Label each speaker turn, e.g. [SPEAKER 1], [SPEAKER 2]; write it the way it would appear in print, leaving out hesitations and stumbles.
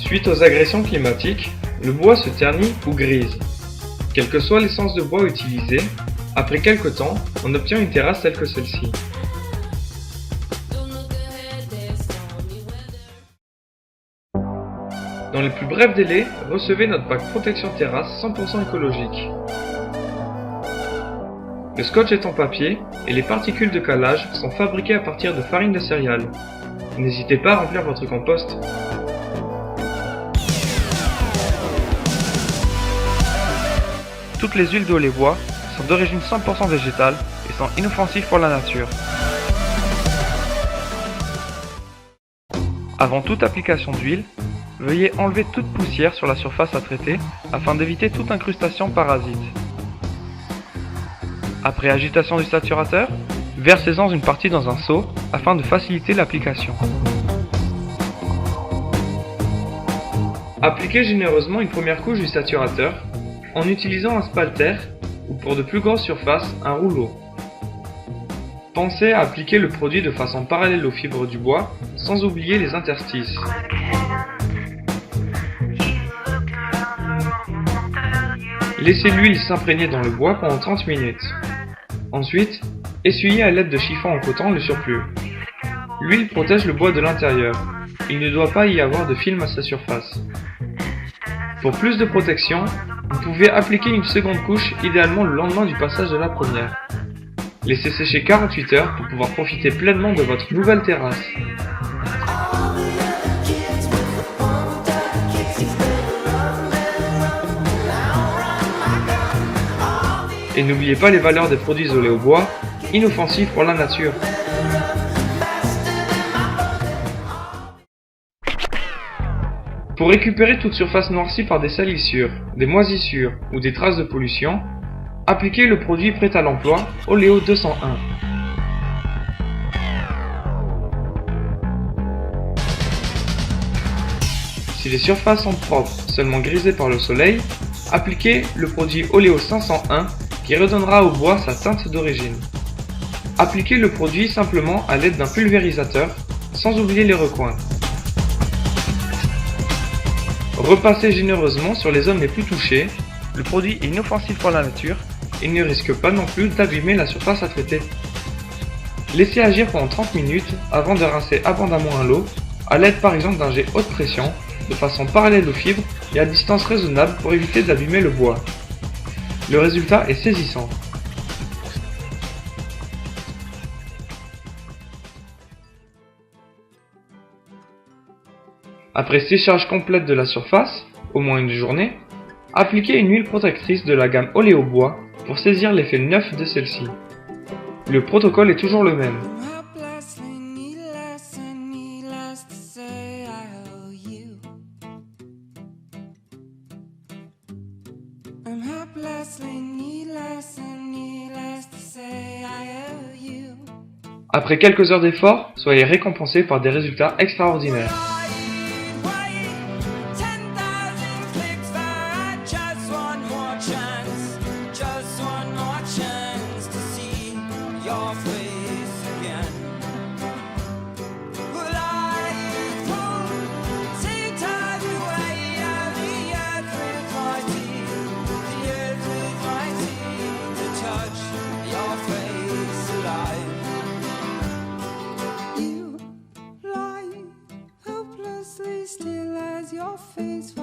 [SPEAKER 1] Suite aux agressions climatiques, le bois se ternit ou grise. Quelle que soit l'essence de bois utilisée, après quelque temps, on obtient une terrasse telle que celle-ci. Dans les plus brefs délais, recevez notre pack Protection Terrasse 100% écologique. Le scotch est en papier et les particules de calage sont fabriquées à partir de farine de céréales. N'hésitez pas à remplir votre compost. Toutes les huiles d'olive bois sont d'origine 100% végétale et sont inoffensives pour la nature. Avant toute application d'huile, veuillez enlever toute poussière sur la surface à traiter afin d'éviter toute incrustation parasite. Après agitation du saturateur, versez-en une partie dans un seau afin de faciliter l'application. Appliquez généreusement une première couche du saturateur en utilisant un spalter ou pour de plus grosses surfaces, un rouleau. Pensez à appliquer le produit de façon parallèle aux fibres du bois sans oublier les interstices. Laissez l'huile s'imprégner dans le bois pendant 30 minutes. Ensuite, essuyez à l'aide de chiffons en coton le surplus. L'huile protège le bois de l'intérieur. Il ne doit pas y avoir de film à sa surface. Pour plus de protection, vous pouvez appliquer une seconde couche idéalement le lendemain du passage de la première. Laissez sécher 48 heures pour pouvoir profiter pleinement de votre nouvelle terrasse. Et n'oubliez pas les valeurs des produits isolés au bois, inoffensifs pour la nature. Pour récupérer toute surface noircie par des salissures, des moisissures ou des traces de pollution, appliquez le produit prêt à l'emploi Oleo 201. Si les surfaces sont propres, seulement grisées par le soleil, appliquez le produit Oleo 501 qui redonnera au bois sa teinte d'origine. Appliquez le produit simplement à l'aide d'un pulvérisateur, sans oublier les recoins. Repassez généreusement sur les zones les plus touchées. Le produit est inoffensif pour la nature et ne risque pas non plus d'abîmer la surface à traiter. Laissez agir pendant 30 minutes avant de rincer abondamment à l'eau, à l'aide par exemple d'un jet haute pression, de façon parallèle aux fibres et à distance raisonnable pour éviter d'abîmer le bois. Le résultat est saisissant. Après séchage complète de la surface, au moins une journée, appliquez une huile protectrice de la gamme Oleo bois pour saisir l'effet neuf de celle-ci. Le protocole est toujours le même. Après quelques heures d'effort, soyez récompensés par des résultats extraordinaires.
[SPEAKER 2] Still as your face